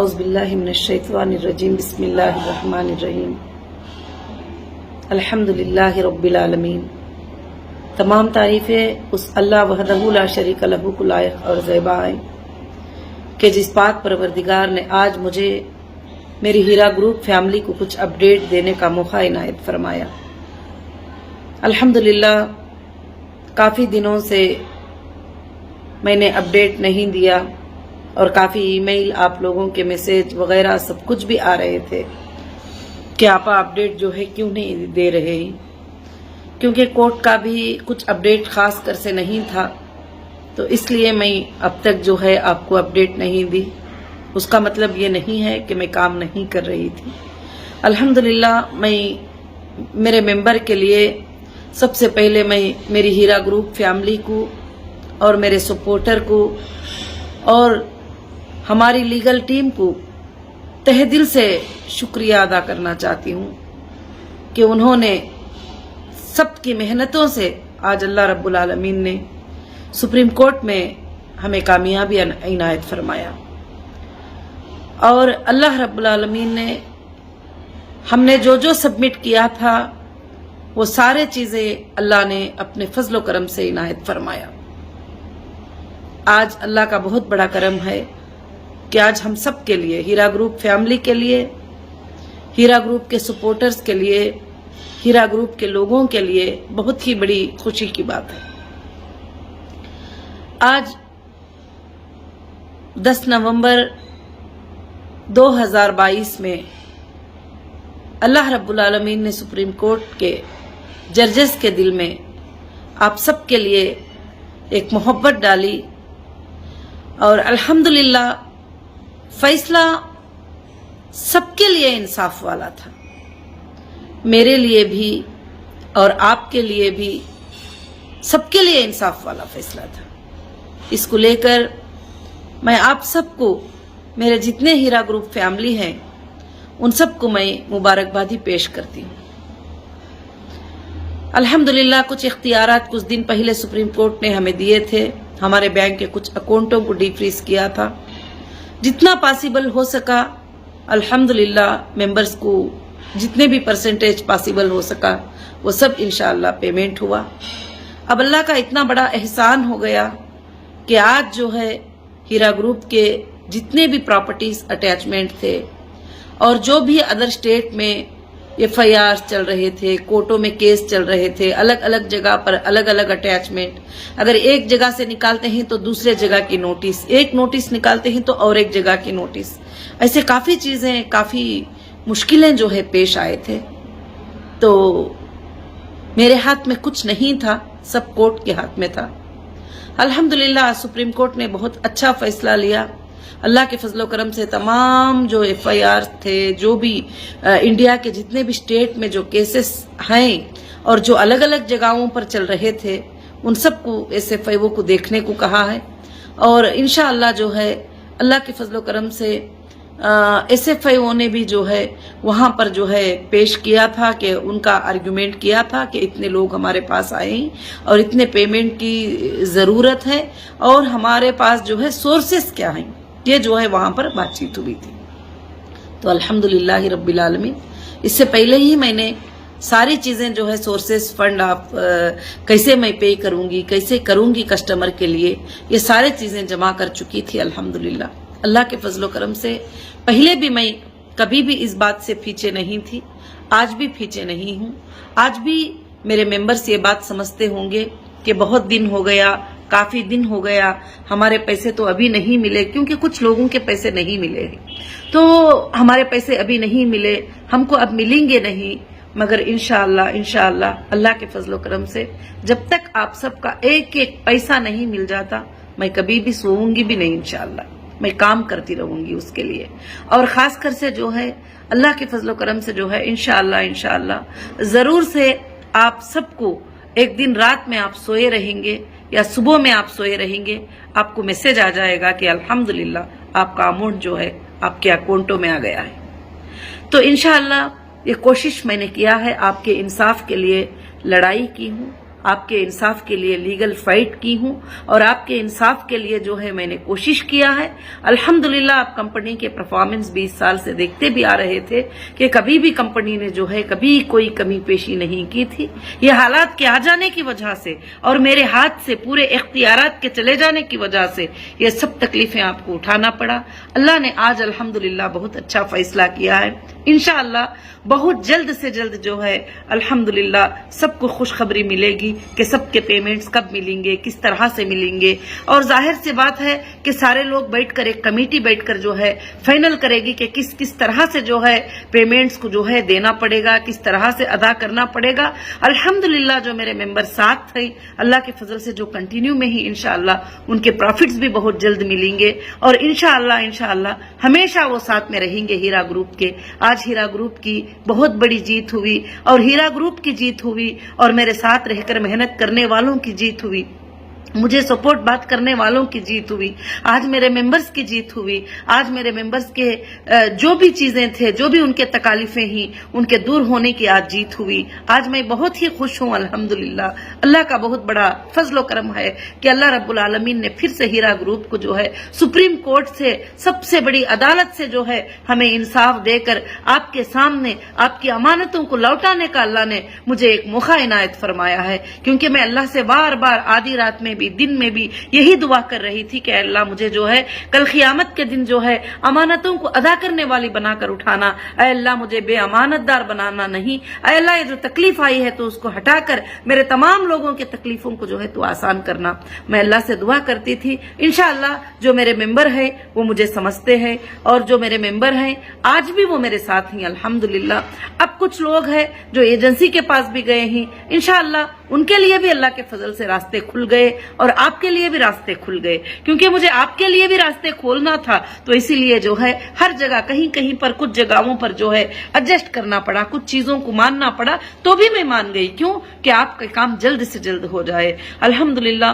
اعوذ باللہ من الشیطان الرجیم بسم اللہ الرحمن الرحیم الحمدللہ رب العالمین۔ تمام تعریفیں اس اللہ وحدہ لا شریک لہ کو لائق اور زیبا ہیں کہ جس پاک پروردگار نے آج مجھے میری ہیرا گروپ فیملی کو کچھ اپڈیٹ دینے کا موقع عنایت فرمایا۔ الحمدللہ کافی دنوں سے میں نے اپڈیٹ نہیں دیا اور کافی ای میل آپ لوگوں کے میسج وغیرہ سب کچھ بھی آ رہے تھے کہ آپ اپڈیٹ جو ہے کیوں نہیں دے رہے ہیں، کیونکہ کورٹ کا بھی کچھ اپڈیٹ خاص کر سے نہیں تھا، تو اس لیے میں اب تک جو ہے آپ کو اپڈیٹ نہیں دی۔ اس کا مطلب یہ نہیں ہے کہ میں کام نہیں کر رہی تھی۔ الحمدللہ میں میرے ممبر کے لیے سب سے پہلے میں میری ہیرا گروپ فیملی کو اور میرے سپورٹر کو اور ہماری لیگل ٹیم کو تہ دل سے شکریہ ادا کرنا چاہتی ہوں کہ انہوں نے سب کی محنتوں سے آج اللہ رب العالمین نے سپریم کورٹ میں ہمیں کامیابی عنایت فرمایا، اور اللہ رب العالمین نے ہم نے جو سبمٹ کیا تھا وہ سارے چیزیں اللہ نے اپنے فضل و کرم سے عنایت فرمایا۔ آج اللہ کا بہت بڑا کرم ہے کہ آج ہم سب کے لیے، ہیرا گروپ فیملی کے لیے، ہیرا گروپ کے سپورٹرز کے لیے، ہیرا گروپ کے لوگوں کے لیے بہت ہی بڑی خوشی کی بات ہے۔ آج 10 نومبر 2022 میں اللہ رب العالمین نے سپریم کورٹ کے ججز کے دل میں آپ سب کے لیے ایک محبت ڈالی، اور الحمدللہ فیصلہ سب کے لیے انصاف والا تھا، میرے لیے بھی اور آپ کے لیے بھی، سب کے لیے انصاف والا فیصلہ تھا۔ اس کو لے کر میں آپ سب کو، میرے جتنے ہیرا گروپ فیملی ہیں ان سب کو میں مبارکبادی پیش کرتی ہوں۔ الحمدللہ کچھ اختیارات کچھ دن پہلے سپریم کورٹ نے ہمیں دیے تھے، ہمارے بینک کے کچھ اکاؤنٹوں کو ڈی فریز کیا تھا، جتنا پاسبل ہو سکا الحمدللہ ممبرز کو جتنے بھی پرسنٹیج پاسبل ہو سکا وہ سب انشاءاللہ پیمنٹ ہوا۔ اب اللہ کا اتنا بڑا احسان ہو گیا کہ آج جو ہے ہیرا گروپ کے جتنے بھی پراپرٹیز اٹیچمنٹ تھے اور جو بھی ادر سٹیٹ میں FIR چل رہے تھے، کورٹوں میں کیس چل رہے تھے، الگ الگ جگہ پر الگ الگ اٹیچمنٹ، اگر ایک جگہ سے نکالتے ہیں تو دوسرے جگہ کی نوٹس، ایک نوٹس نکالتے ہیں تو اور ایک جگہ کی نوٹس، ایسے کافی چیزیں، کافی مشکلیں جو ہے پیش آئے تھے، تو میرے ہاتھ میں کچھ نہیں تھا، سب کورٹ کے ہاتھ میں تھا۔ الحمدللہ سپریم کورٹ نے بہت اچھا فیصلہ لیا۔ اللہ کے فضل و کرم سے تمام جو FIR تھے، جو بھی انڈیا کے جتنے بھی اسٹیٹ میں جو کیسز ہیں اور جو الگ الگ جگہوں پر چل رہے تھے، ان سب کو SFIO کو دیکھنے کو کہا ہے، اور انشاءاللہ جو ہے اللہ کے فضل و کرم سے SFIO نے بھی جو ہے وہاں پر جو ہے پیش کیا تھا کہ ان کا آرگیومنٹ کیا تھا کہ اتنے لوگ ہمارے پاس آئے ہیں اور اتنے پیمنٹ کی ضرورت ہے، اور ہمارے پاس جو ہے سورسز کیا ہیں، یہ جو ہے وہاں پر بات چیت ہوئی تھی۔ تو الحمدللہ رب العالمین، اس سے پہلے ہی میں نے ساری چیزیں جو ہے سورسز، فنڈ آپ کیسے میں پے کروں گی، کیسے کروں گی کسٹمر کے لیے، یہ سارے چیزیں جمع کر چکی تھی۔ الحمدللہ اللہ کے فضل و کرم سے پہلے بھی میں کبھی بھی اس بات سے پیچھے نہیں تھی، آج بھی پیچھے نہیں ہوں۔ آج بھی میرے ممبرز یہ بات سمجھتے ہوں گے کہ بہت دن ہو گیا، کافی دن ہو گیا، ہمارے پیسے تو ابھی نہیں ملے، کیونکہ کچھ لوگوں کے پیسے نہیں ملے ہیں، تو ہمارے پیسے ابھی نہیں ملے، ہم کو اب ملیں گے نہیں، مگر انشاءاللہ اللہ کے فضل و کرم سے جب تک آپ سب کا ایک ایک پیسہ نہیں مل جاتا میں کبھی بھی سوؤں گی بھی نہیں، انشاءاللہ میں کام کرتی رہوں گی اس کے لیے، اور خاص کر سے جو ہے اللہ کے فضل و کرم سے جو ہے انشاءاللہ ضرور سے آپ سب کو ایک دن رات میں آپ سوئے رہیں گے یا صبح میں آپ سوئے رہیں گے، آپ کو میسج آ جائے گا کہ الحمدللہ آپ کا اماؤنٹ جو ہے آپ کے اکاؤنٹوں میں آ گیا ہے۔ تو انشاءاللہ یہ کوشش میں نے کیا ہے، آپ کے انصاف کے لیے لڑائی کی ہوں، آپ کے انصاف کے لیے لیگل فائٹ کی ہوں اور آپ کے انصاف کے لیے جو ہے میں نے کوشش کیا ہے. الحمدللہ آپ کمپنی کے پرفارمنس 20 سال سے دیکھتے بھی آ رہے تھے کہ کبھی بھی کمپنی نے جو ہے کبھی کوئی کمی پیشی نہیں کی تھی. یہ حالات کے آ جانے کی وجہ سے اور میرے ہاتھ سے پورے اختیارات کے چلے جانے کی وجہ سے یہ سب تکلیفیں آپ کو اٹھانا پڑا. اللہ نے آج الحمدللہ بہت اچھا فیصلہ کیا ہے. انشاءاللہ بہت جلد سے جلد جو ہے الحمدللہ سب کو خوشخبری ملے گی کہ سب کے پیمنٹس کب ملیں گے, کس طرح سے ملیں گے. اور ظاہر سی بات ہے کہ سارے لوگ بیٹھ کر ایک کمیٹی بیٹھ کر جو ہے فائنل کرے گی کہ کس طرح سے جو ہے پیمنٹس کو جو ہے دینا پڑے گا, کس طرح سے ادا کرنا پڑے گا. الحمدللہ جو میرے ممبر ساتھ تھے اللہ کے فضل سے جو کنٹینیو میں ہی انشاءاللہ ان کے پروفٹس بھی بہت جلد ملیں گے اور انشاءاللہ ہمیشہ وہ ساتھ میں رہیں گے ہیرا گروپ کے. آج ہیرا گروپ کی بہت بڑی جیت ہوئی اور ہیرا گروپ کی جیت ہوئی اور میرے ساتھ رہ کر محنت کرنے والوں کی جیت ہوئی, مجھے سپورٹ بات کرنے والوں کی جیت ہوئی. آج میرے ممبرز کی جیت ہوئی. آج میرے ممبرز کے جو بھی چیزیں تھے, جو بھی ان کے تکالیفیں ہیں, ان کے دور ہونے کی آج جیت ہوئی. آج میں بہت ہی خوش ہوں الحمدللہ. اللہ کا بہت بڑا فضل و کرم ہے کہ اللہ رب العالمین نے پھر سے ہیرا گروپ کو جو ہے سپریم کورٹ سے سب سے بڑی عدالت سے جو ہے ہمیں انصاف دے کر آپ کے سامنے آپ کی امانتوں کو لوٹانے کا اللہ نے مجھے ایک موقع عنایت فرمایا ہے. کیونکہ میں اللہ سے بار بار آدھی رات میں بھی دن میں بھی یہی دعا کر رہی تھی کہ اللہ مجھے جو ہے کل قیامت کے دن جو ہے امانتوں کو ادا کرنے والی بنا کر اٹھانا. اے اللہ مجھے بے امانت دار بنانا نہیں. اے اللہ یہ جو تکلیف آئی ہے تو اس کو ہٹا کر میرے تمام لوگوں کے تکلیفوں کو جو ہے تو آسان کرنا. میں اللہ سے دعا کرتی تھی. انشاءاللہ جو میرے ممبر ہیں وہ مجھے سمجھتے ہیں اور جو میرے ممبر ہیں آج بھی وہ میرے ساتھ ہیں الحمدللہ. اب کچھ لوگ ہیں جو ایجنسی کے پاس بھی گئے ہیں, انشاءاللہ ان کے لیے بھی اللہ کے فضل سے راستے کھل گئے اور آپ کے لیے بھی راستے کھل گئے. کیونکہ مجھے آپ کے لیے بھی راستے کھولنا تھا تو اسی لیے جو ہے ہر جگہ کہیں پر کچھ جگہوں پر جو ہے ایڈجسٹ کرنا پڑا, کچھ چیزوں کو ماننا پڑا, تو بھی میں مان گئی. کیوں کہ آپ کا کام جلد سے جلد ہو جائے. الحمدللہ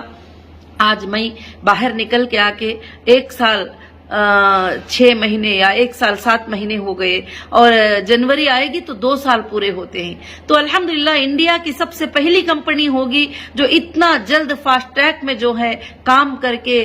آج میں باہر نکل کے آ کے 1 سال 6 مہینے یا 1 سال 7 مہینے ہو گئے اور جنوری آئے گی تو 2 سال پورے ہوتے ہیں. تو الحمدللہ انڈیا کی سب سے پہلی کمپنی ہوگی جو اتنا جلد فاسٹ ٹریک میں جو ہے کام کر کے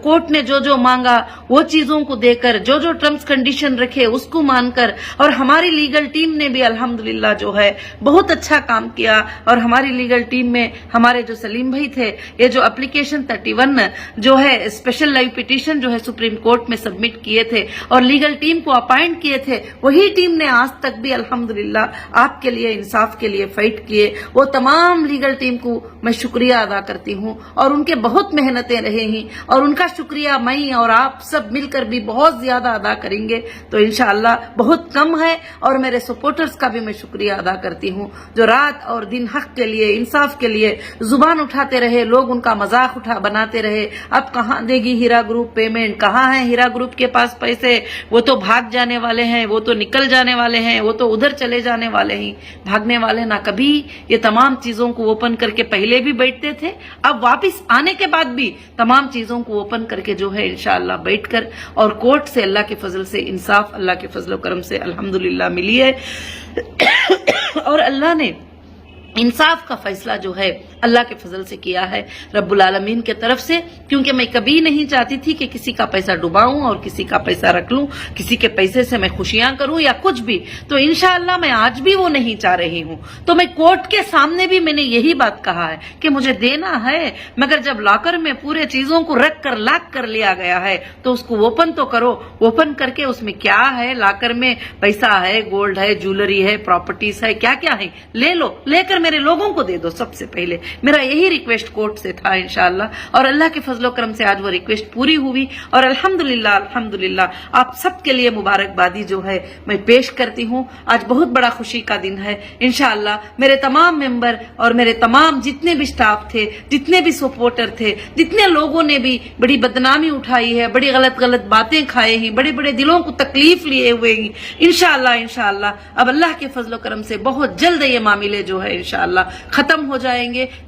کورٹ نے جو مانگا وہ چیزوں کو دے کر, جو ٹرمز کنڈیشن رکھے اس کو مان کر, اور ہماری لیگل ٹیم نے بھی الحمدللہ جو ہے بہت اچھا کام کیا. اور ہماری لیگل ٹیم میں ہمارے جو سلیم بھائی تھے, یہ جو اپلیکیشن 31 جو ہے اسپیشل لائیو پٹیشن جو ہے سپریم کورٹ میں سبمٹ کیے تھے اور لیگل ٹیم کو اپائنٹ کیے تھے, وہی ٹیم نے آج تک بھی الحمدللہ آپ کے لیے انصاف کے لیے فائٹ کیے. وہ تمام لیگل ٹیم کو میں شکریہ ادا کرتی ہوں اور ان کے بہت محنتیں رہے ہیں اور ان کا شکریہ میں اور آپ سب مل کر بھی بہت زیادہ ادا کریں گے تو انشاءاللہ بہت کم ہے. اور میرے سپورٹرز کا بھی میں شکریہ ادا کرتی ہوں جو رات اور دن حق کے لیے انصاف کے لیے زبان اٹھاتے رہے. لوگ ان کا مذاق بناتے رہے, اب کہاں دے گی ہیرا گروپ پیمنٹ, کہاں ہے ہیرا گروپ کے پاس پیسے, وہ تو بھاگ جانے والے ہیں, وہ تو نکل جانے والے ہیں, وہ تو ادھر چلے جانے والے ہیں. بھاگنے والے نہ کبھی یہ تمام چیزوں کو اوپن کر کے پہلے بھی بیٹھتے تھے, اب واپس آنے کے بعد بھی تمام چیزوں کو اوپن کر کے جو ہے انشاءاللہ بیٹھ کر, اور کورٹ سے اللہ کے فضل سے انصاف اللہ کے فضل و کرم سے الحمدللہ ملی ہے. اور اللہ نے انصاف کا فیصلہ جو ہے اللہ کے فضل سے کیا ہے رب العالمین کے طرف سے. کیونکہ میں کبھی نہیں چاہتی تھی کہ کسی کا پیسہ ڈباؤں اور کسی کا پیسہ رکھ لوں, کسی کے پیسے سے میں خوشیاں کروں یا کچھ بھی. تو انشاءاللہ میں آج بھی وہ نہیں چاہ رہی ہوں. تو میں کورٹ کے سامنے بھی میں نے یہی بات کہا ہے کہ مجھے دینا ہے, مگر جب لاکر میں پورے چیزوں کو رکھ کر لاک کر لیا گیا ہے تو اس کو اوپن تو کرو. اوپن کر کے اس میں کیا ہے, لاکر میں پیسہ ہے, گولڈ ہے, جولری ہے, پراپرٹیز ہے, کیا کیا ہے, لے لو, لے کر میرے لوگوں کو دے دو. سب سے پہلے میرا یہی ریکویسٹ کورٹ سے تھا انشاءاللہ, اور اللہ کے فضل و کرم سے آج وہ ریکویسٹ پوری ہوئی. اور الحمدللہ آپ سب کے لیے مبارکبادی جو ہے میں پیش کرتی ہوں. آج بہت بڑا خوشی کا دن ہے انشاءاللہ. میرے تمام ممبر اور میرے تمام جتنے بھی سٹاف تھے, جتنے بھی سپورٹر تھے, جتنے لوگوں نے بھی بڑی بدنامی اٹھائی ہے, بڑی غلط باتیں کھائے ہیں, بڑے بڑے دلوں کو تکلیف لیے ہوئے ہیں, انشاءاللہ اب اللہ کے فضل و کرم سے بہت جلد یہ معاملے جو ہے انشاءاللہ ختم ہو جائیں گے.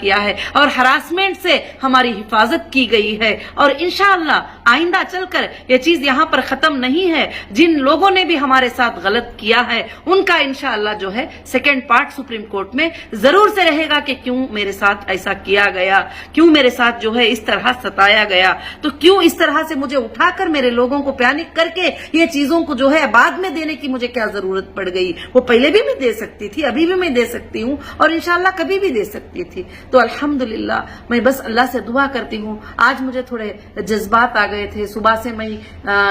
کیا ہے اور ہراسمنٹ سے ہماری حفاظت کی گئی ہے، اور انشاءاللہ آئندہ چل کر یہ چیز یہاں پر ختم نہیں ہے۔ جن لوگوں نے بھی ہمارے ساتھ غلط کیا ہے ان کا انشاءاللہ جو ہے سیکنڈ پارٹ سپریم کورٹ میں ضرور سے رہے گا کہ کیوں میرے ساتھ ایسا کیا گیا، کیوں میرے ساتھ جو ہے اس طرح ستایا گیا، تو کیوں اس طرح سے مجھے اٹھا کر میرے لوگوں کو پینک کر کے یہ چیزوں کو جو ہے بعد میں دینے کی مجھے کیا ضرورت پڑ گئی۔ وہ پہلے بھی میں دے سکتی تھی، ابھی بھی میں دے سکتی ہوں، اور انشاءاللہ کبھی بھی دے سکتی تھی۔ تو الحمدللہ میں بس اللہ سے دعا کرتی ہوں۔ آج مجھے تھوڑے جذبات آ گئے تھے، صبح سے میں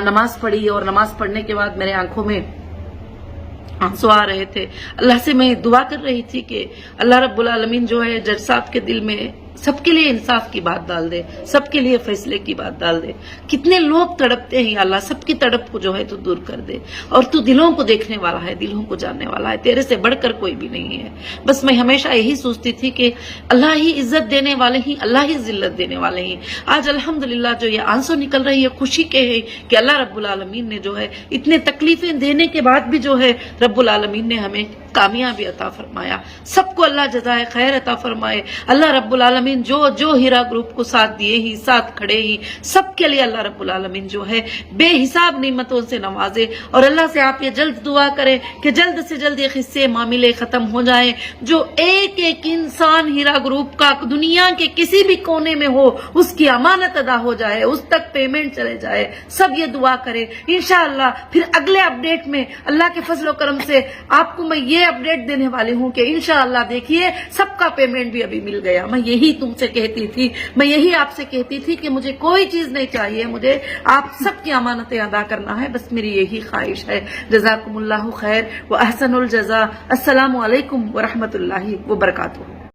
نماز پڑھی اور نماز پڑھنے کے بعد میرے آنکھوں میں آنسو آ رہے تھے۔ اللہ سے میں دعا کر رہی تھی کہ اللہ رب العالمین جو ہے جج صاحب کے دل میں سب کے لیے انصاف کی بات ڈال دے، سب کے لیے فیصلے کی بات ڈال دے۔ کتنے لوگ تڑپتے ہیں اللہ، سب کی تڑپ کو جو ہے تو دور کر دے، اور تو دلوں کو دیکھنے والا ہے، دلوں کو جاننے والا ہے، تیرے سے بڑھ کر کوئی بھی نہیں ہے۔ بس میں ہمیشہ یہی سوچتی تھی کہ اللہ ہی عزت دینے والے ہی، اللہ ہی ذلت دینے والے ہی۔ آج الحمدللہ جو یہ آنسو نکل رہی ہے خوشی کے ہے کہ اللہ رب العالمین نے جو ہے اتنے تکلیفیں دینے کے بعد بھی جو ہے رب العالمین نے ہمیں کامیابی عطا فرمایا۔ سب کو اللہ جزائے خیر عطا فرمائے۔ اللہ رب العالمین جو ہیرا گروپ کو ساتھ دیے ہی، ساتھ کھڑے ہی، سب کے لیے اللہ رب العالمین جو ہے بے حساب نعمتوں سے نوازے، اور اللہ سے آپ یہ جلد دعا کریں کہ جلد سے جلد یہ قصے معاملے ختم ہو جائیں۔ جو ایک ایک انسان ہیرا گروپ کا دنیا کے کسی بھی کونے میں ہو، اس کی امانت ادا ہو جائے، اس تک پیمنٹ چلے جائے، سب یہ دعا کریں۔ انشاءاللہ پھر اگلے اپڈیٹ میں اللہ کے فضل و کرم سے آپ کو میں یہ اپڈیٹ دینے والی ہوں کہ انشاءاللہ دیکھیے سب کا پیمنٹ بھی ابھی مل گیا۔ میں یہی تم سے کہتی تھی، میں یہی آپ سے کہتی تھی کہ مجھے کوئی چیز نہیں چاہیے، مجھے آپ سب کی امانتیں ادا کرنا ہے، بس میری یہی خواہش ہے۔ جزاکم اللہ خیر و احسن الجزا۔ السلام علیکم ورحمۃ اللہ وبرکاتہ۔